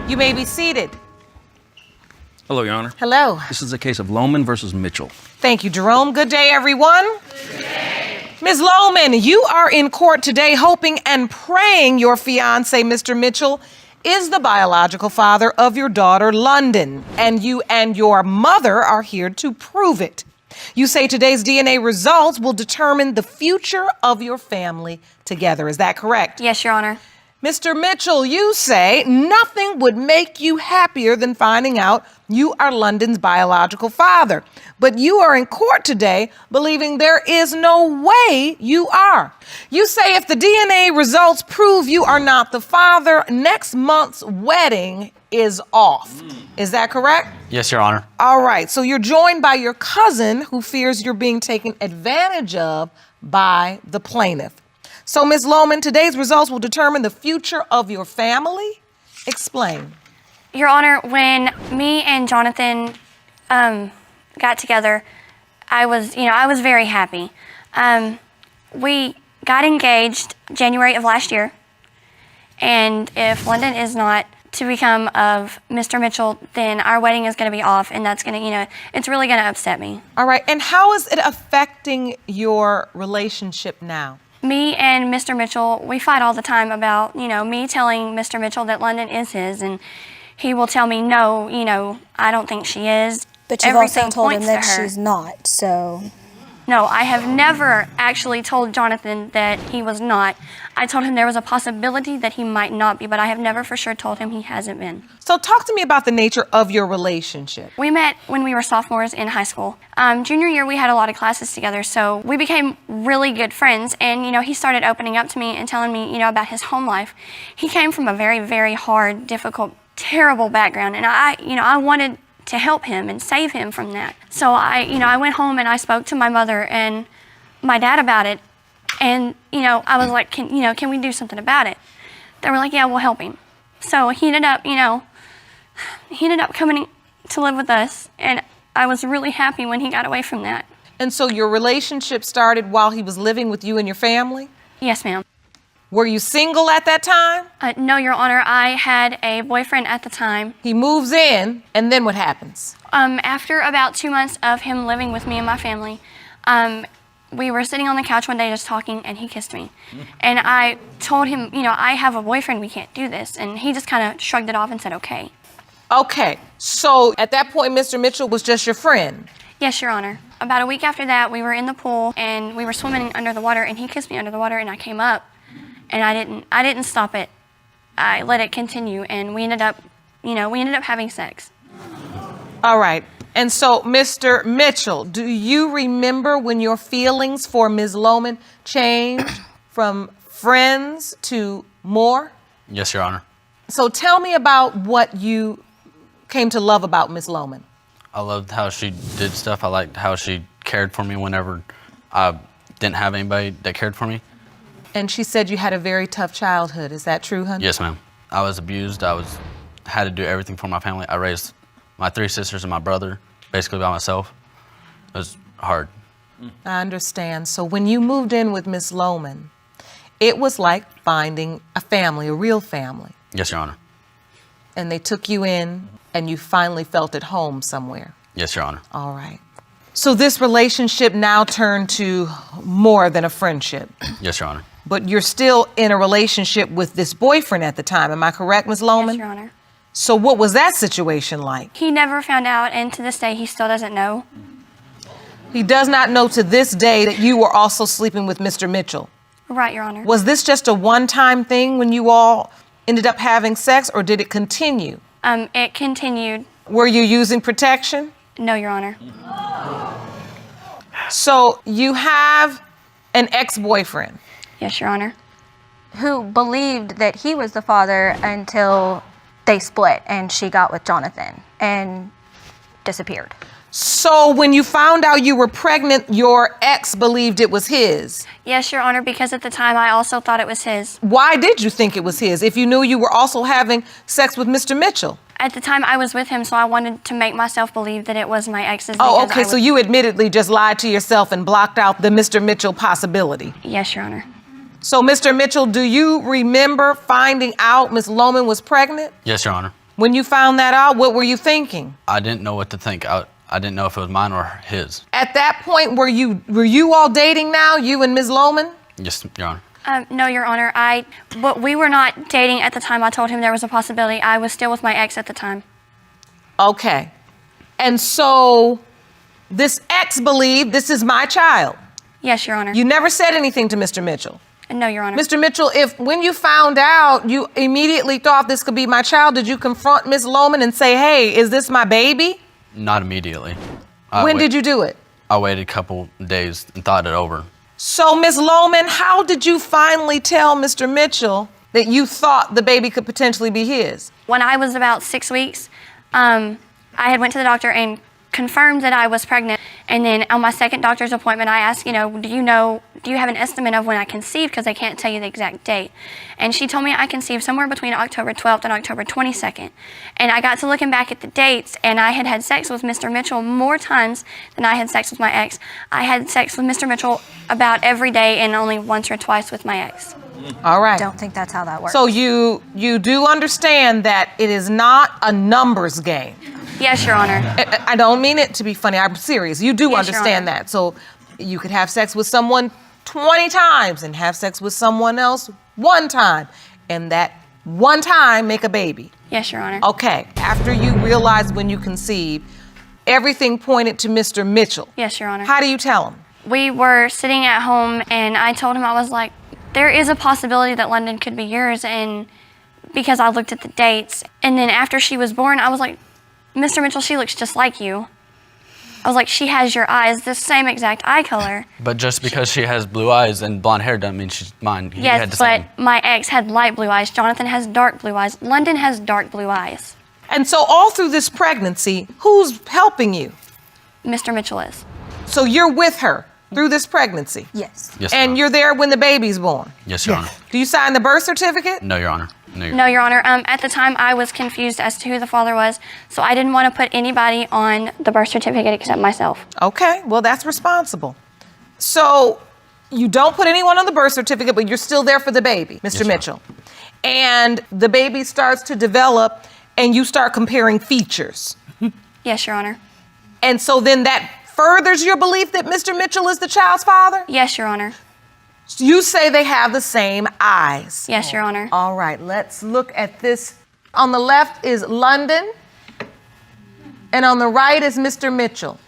You may be seated. Hello, Your Honor. Hello. This is a case of Lohman versus Mitchell. Thank you, Jerome. Good day, everyone. Good day. Ms. Lohman, you are in court today hoping and praying your fiancé, Mr. Mitchell, is the biological father of your daughter, London, and you and your mother are here to prove it. You say today's DNA results will determine the future of your family together. Is that correct? Yes, Your Honor. Mr. Mitchell, you say nothing would make you happier than finding out you are London's biological father. But you are in court today believing there is no way you are. You say if the DNA results prove you are not the father, next month's wedding is off. Is that correct? Yes, Your Honor. All right, so you're joined by your cousin who fears you're being taken advantage of by the plaintiff. So, Ms. Lohman, today's results will determine the future of your family. Explain. Your Honor, when me and Jonathan got together, I was very happy. We got engaged January of last year, and if London is not to become of Mr. Mitchell, then our wedding is going to be off, and that's going to, it's really going to upset me. All right, and how is it affecting your relationship now? Me and Mr. Mitchell, we fight all the time about, me telling Mr. Mitchell that London is his, and he will tell me, no, I don't think she is. But you've Everything also told him points that to her. she's not, so... No, I have never actually told Jonathan that he was not. I told him there was a possibility that he might not be, but I have never for sure told him he hasn't been. So talk to me about the nature of your relationship. We met when we were sophomores in high school. Junior year, we had a lot of classes together, so we became really good friends. And, he started opening up to me and telling me, about his home life. He came from a very, very hard, difficult, terrible background. And I wanted to help him and save him from that. So I went home and I spoke to my mother and my dad about it. And, I was like, can we do something about it? They were like, yeah, we'll help him. So he ended up coming to live with us. And I was really happy when he got away from that. And so your relationship started while he was living with you and your family? Yes, ma'am. Were you single at that time? No, Your Honor, I had a boyfriend at the time. He moves in, and then what happens? After about 2 months of him living with me and my family, we were sitting on the couch one day just talking, and he kissed me. And I told him, I have a boyfriend, we can't do this. And he just kind of shrugged it off and said, okay. Okay, so at that point, Mr. Mitchell was just your friend? Yes, Your Honor. About a week after that, we were in the pool, and we were swimming under the water, and he kissed me under the water, and I came up. And I didn't stop it. I let it continue, and we ended up having sex. All right. And so, Mr. Mitchell, do you remember when your feelings for Ms. Lohman changed from friends to more? Yes, Your Honor. So tell me about what you came to love about Ms. Lohman. I loved how she did stuff. I liked how she cared for me whenever I didn't have anybody that cared for me. And she said you had a very tough childhood. Is that true, honey? Yes, ma'am. I was abused. I had to do everything for my family. I raised my 3 sisters and my brother basically by myself. It was hard. I understand. So when you moved in with Ms. Lohman, it was like finding a family, a real family. Yes, Your Honor. And they took you in, and you finally felt at home somewhere. Yes, Your Honor. All right. So this relationship now turned to more than a friendship. Yes, Your Honor. But you're still in a relationship with this boyfriend at the time. Am I correct, Ms. Lohman? Yes, Your Honor. So what was that situation like? He never found out, and to this day, he still doesn't know. He does not know to this day that you were also sleeping with Mr. Mitchell. Right, Your Honor. Was this just a one-time thing when you all ended up having sex, or did it continue? It continued. Were you using protection? No, Your Honor. So you have an ex-boyfriend. Yes, Your Honor. Who believed that he was the father until they split and she got with Jonathan and disappeared. So when you found out you were pregnant, your ex believed it was his. Yes, Your Honor, because at the time I also thought it was his. Why did you think it was his if you knew you were also having sex with Mr. Mitchell? At the time I was with him, so I wanted to make myself believe that it was my ex's. Oh, because okay, I so was- you admittedly just lied to yourself and blocked out the Mr. Mitchell possibility. Yes, Your Honor. So, Mr. Mitchell, do you remember finding out Ms. Lohman was pregnant? Yes, Your Honor. When you found that out, what were you thinking? I didn't know what to think. I didn't know if it was mine or his. At that point, were you all dating now, you and Ms. Lohman? Yes, Your Honor. No, Your Honor. But we were not dating at the time I told him there was a possibility. I was still with my ex at the time. Okay. And so this ex believed this is my child. Yes, Your Honor. You never said anything to Mr. Mitchell. No, Your Honor. Mr. Mitchell, if when you found out, you immediately thought this could be my child, did you confront Ms. Lohman and say, hey, is this my baby? Not immediately. When did you do it? I waited a couple days and thought it over. So, Ms. Lohman, how did you finally tell Mr. Mitchell that you thought the baby could potentially be his? When I was about 6 weeks, I had went to the doctor and confirmed that I was pregnant. And then on my second doctor's appointment, I asked, do you have an estimate of when I conceived? Because I can't tell you the exact date. And she told me I conceived somewhere between October 12th and October 22nd. And I got to looking back at the dates, and I had had sex with Mr. Mitchell more times than I had sex with my ex. I had sex with Mr. Mitchell about every day and only once or twice with my ex. All right. Don't think that's how that works. So you do understand that it is not a numbers game. Yes, Your Honor. I don't mean it to be funny. I'm serious. You do Yes, Your understand Honor. that. So you could have sex with someone 20 times and have sex with someone else one time, and that one time make a baby. Yes, Your Honor. Okay. After you realized when you conceived, everything pointed to Mr. Mitchell. Yes, Your Honor. How do you tell him? We were sitting at home, and I told him, I was like, there is a possibility that London could be yours, and because I looked at the dates. And then after she was born, I was like, Mr. Mitchell, she looks just like you. I was like, she has your eyes, the same exact eye color. But just because she has blue eyes and blonde hair doesn't mean she's mine. He had Yes, the but same. my ex had light blue eyes. Jonathan has dark blue eyes. London has dark blue eyes. And so all through this pregnancy, who's helping you? Mr. Mitchell is. So you're with her through this pregnancy. yes. Yes, Your And Honor. you're there when the baby's born. Yes, Your Honor. Do you sign the birth certificate? No, Your Honor. No, Your No, Your Honor. At the time, I was confused as to who the father was, so I didn't want to put anybody on the birth certificate except myself. Okay, well, that's responsible. So you don't put anyone on the birth certificate, but you're still there for the baby, Mr. Yes, Your Mitchell. And the baby starts to develop, and you start comparing features. Yes, Your Honor. And so then that furthers your belief that Mr. Mitchell is the child's father? Yes, Your Honor. You say they have the same eyes. Yes, Your Honor. All right, let's look at this. On the left is London, and on the right is Mr. Mitchell.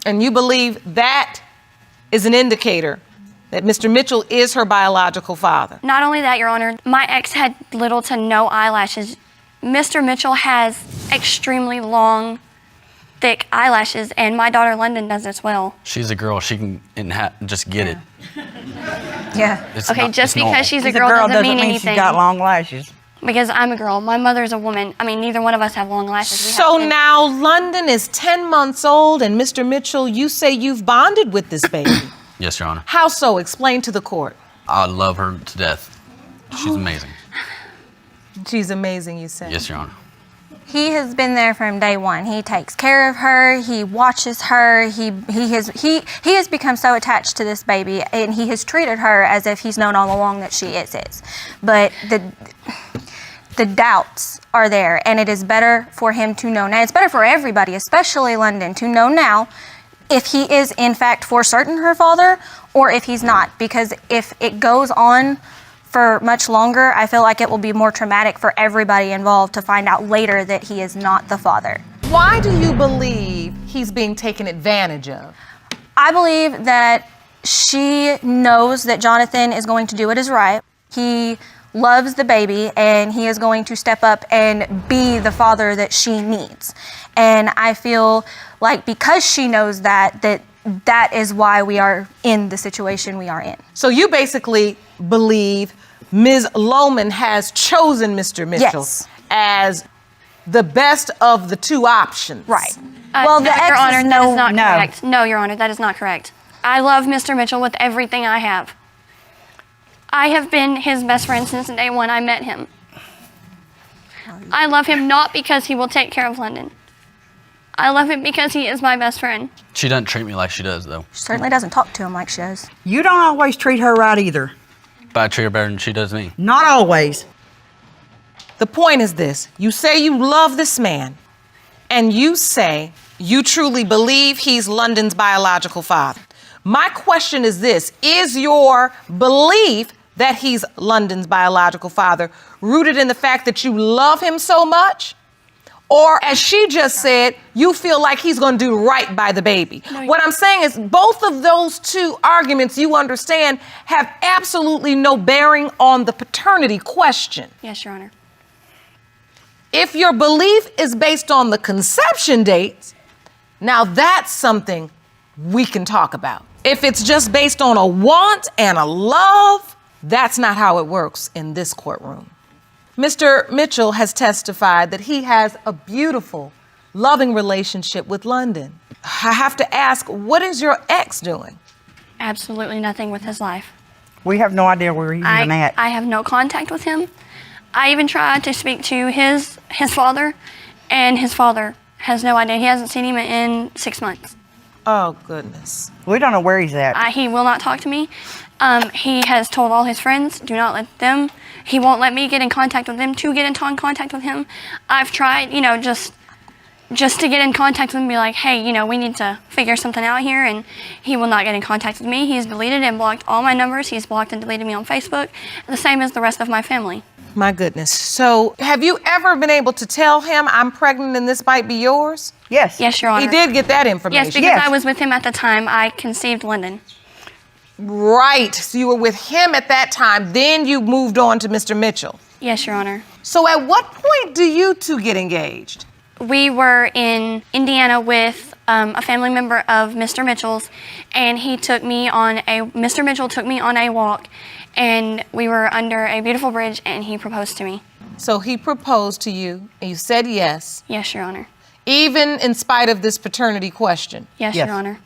And you believe that is an indicator that Mr. Mitchell is her biological father. Not only that, Your Honor, my ex had little to no eyelashes. Mr. Mitchell has extremely long, thick eyelashes, and my daughter London does as well. She's a girl. She can just get it. Yeah. It's Okay, not- just it's normal. because she's a The girl, doesn't doesn't mean mean anything. she's got long lashes. Because I'm a girl. My mother's a woman. I mean, neither one of us have long lashes. We So have thin- now London is 10 months old, and Mr. Mitchell, you say you've bonded with this baby. Yes, Your Honor. How so? Explain to the court. I love her to death. She's amazing. She's amazing, you say. Yes, Your Honor. He has been there from day one. He takes care of her. He watches her. He has become so attached to this baby, and he has treated her as if he's known all along that she is his. But the doubts are there, and it is better for him to know now. It's better for everybody, especially London, to know now if he is in fact for certain her father or if he's not. Because if it goes on for much longer, I feel like it will be more traumatic for everybody involved to find out later that he is not the father. Why do you believe he's being taken advantage of? I believe that she knows that Jonathan is going to do what is right. He loves the baby, and he is going to step up and be the father that she needs. And I feel like because she knows that is why we are in the situation we are in. So you basically believe Ms. Lohman has chosen Mr. Mitchell Yes. as the best of the two options. Right. Well, no, the Your ex Honor, is that is no- not no. correct. No, Your Honor, that is not correct. I love Mr. Mitchell with everything I have. I have been his best friend since the day one I met him. I love him not because he will take care of London. I love him because he is my best friend. She doesn't treat me like she does, though. She certainly doesn't talk to him like she does. You don't always treat her right either. But I treat her better than she does me. Not always. The point is this: you say you love this man, and you say you truly believe he's London's biological father. My question is this: is your belief that he's London's biological father rooted in the fact that you love him so much? Or, as she just said, you feel like he's going to do right by the baby? What I'm saying is both of those two arguments, you understand, have absolutely no bearing on the paternity question. Yes, Your Honor. If your belief is based on the conception dates, now that's something we can talk about. If it's just based on a want and a love, that's not how it works in this courtroom. Mr. Mitchell has testified that he has a beautiful, loving relationship with London. I have to ask, what is your ex doing? Absolutely nothing with his life. We have no idea where he's even at. I have no contact with him. I even tried to speak to his father, and his father has no idea. He hasn't seen him in 6 months. Oh, goodness. We don't know where he's at. He will not talk to me. He has told all his friends, do not let them. He won't let me get in contact with them to get in contact with him. I've tried, just to get in contact with him and be like, hey, we need to figure something out here, and he will not get in contact with me. He's deleted and blocked all my numbers. He's blocked and deleted me on Facebook, the same as the rest of my family. My goodness. So, have you ever been able to tell him, I'm pregnant and this might be yours? Yes. Yes, Your Honor. He did get that information. Yes, because Yes. I was with him at the time I conceived Lyndon. Right. So you were with him at that time, then you moved on to Mr. Mitchell. Yes, Your Honor. So at what point do you two get engaged? We were in Indiana with a family member of Mr. Mitchell's, and Mr. Mitchell took me on a walk, and we were under a beautiful bridge, and he proposed to me. So he proposed to you, and you said yes, Yes, Your Honor. even in spite of this paternity question. Yes, Yes. Your Honor.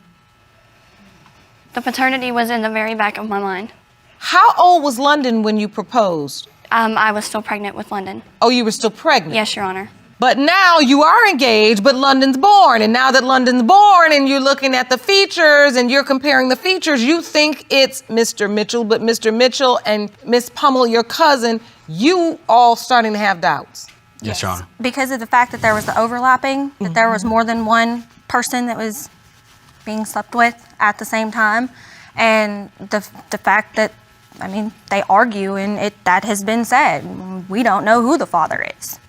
The paternity was in the very back of my mind. How old was London when you proposed? I was still pregnant with London. Oh, you were still pregnant? Yes, Your Honor. But now you are engaged, but London's born. And now that London's born and you're looking at the features and you're comparing the features, you think it's Mr. Mitchell, but Mr. Mitchell and Miss Pummel, your cousin, you all starting to have doubts. Yes, Your Honor. Because of the fact that there was the overlapping, that there was more than one person that was being slept with at the same time, and the fact that, they argue, and that has been said. We don't know who the father is,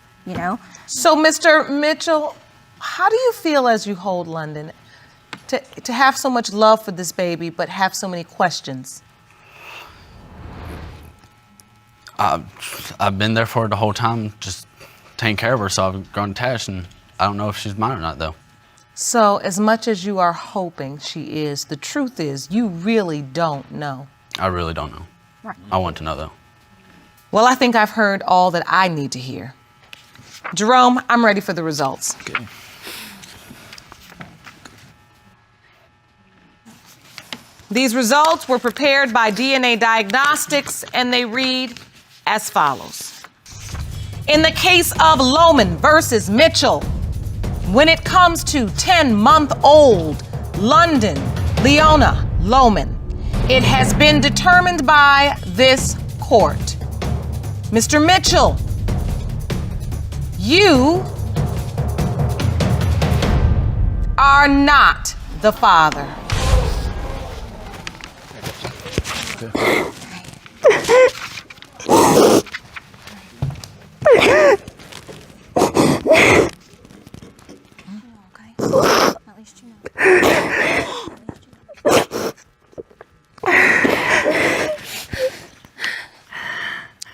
So, Mr. Mitchell, how do you feel as you hold London to have so much love for this baby, but have so many questions? I've been there for her the whole time, just taking care of her, so I've grown attached, and I don't know if she's mine or not, though. So, as much as you are hoping she is, the truth is you really don't know. I really don't know. Right. I want to know, though. Well, I think I've heard all that I need to hear. Jerome, I'm ready for the results. Okay. These results were prepared by DNA Diagnostics, and they read as follows. In the case of Lohman versus Mitchell, when it comes to 10-month-old London Leona Lohman, it has been determined by this court. Mr. Mitchell, you are not the father. At least you know.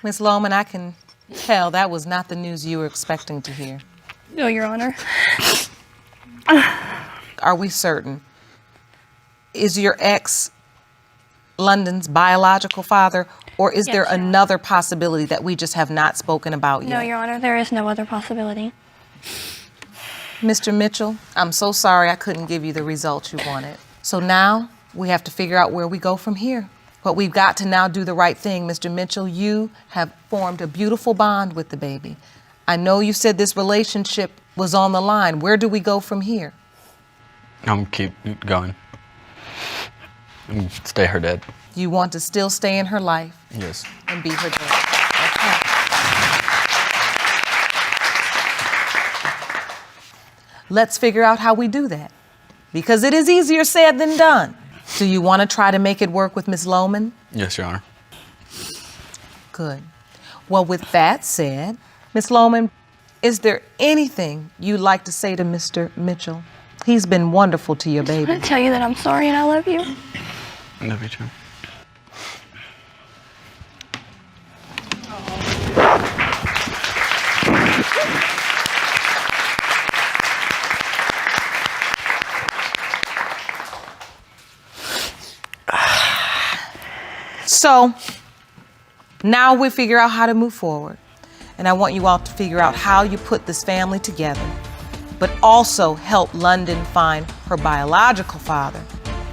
Miss Lohman, I can tell that was not the news you were expecting to hear. No, Your Honor. Are we certain? Is your ex London's biological father, or is Yes, there Your Honor. another possibility that we just have not spoken about yet? No, Your Honor, there is no other possibility. Mr. Mitchell, I'm so sorry I couldn't give you the results you wanted. So now we have to figure out where we go from here. But we've got to now do the right thing. Mr. Mitchell, you have formed a beautiful bond with the baby. I know you said this relationship was on the line. Where do we go from here? I'm keep going. And stay her dad. You want to still stay in her life Yes. and be her dad. Okay. Let's figure out how we do that, because it is easier said than done. Do you want to try to make it work with Ms. Lohman? Yes, Your Honor. Good. Well, with that said, Ms. Lohman, is there anything you'd like to say to Mr. Mitchell? He's been wonderful to your I baby. want to tell you that I'm sorry and I love you. I love you too. So now we figure out how to move forward. And I want you all to figure out how you put this family together, but also help London find her biological father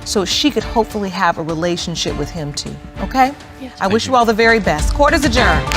so she could hopefully have a relationship with him too, okay? Yes. I wish you all the very best. Court is adjourned.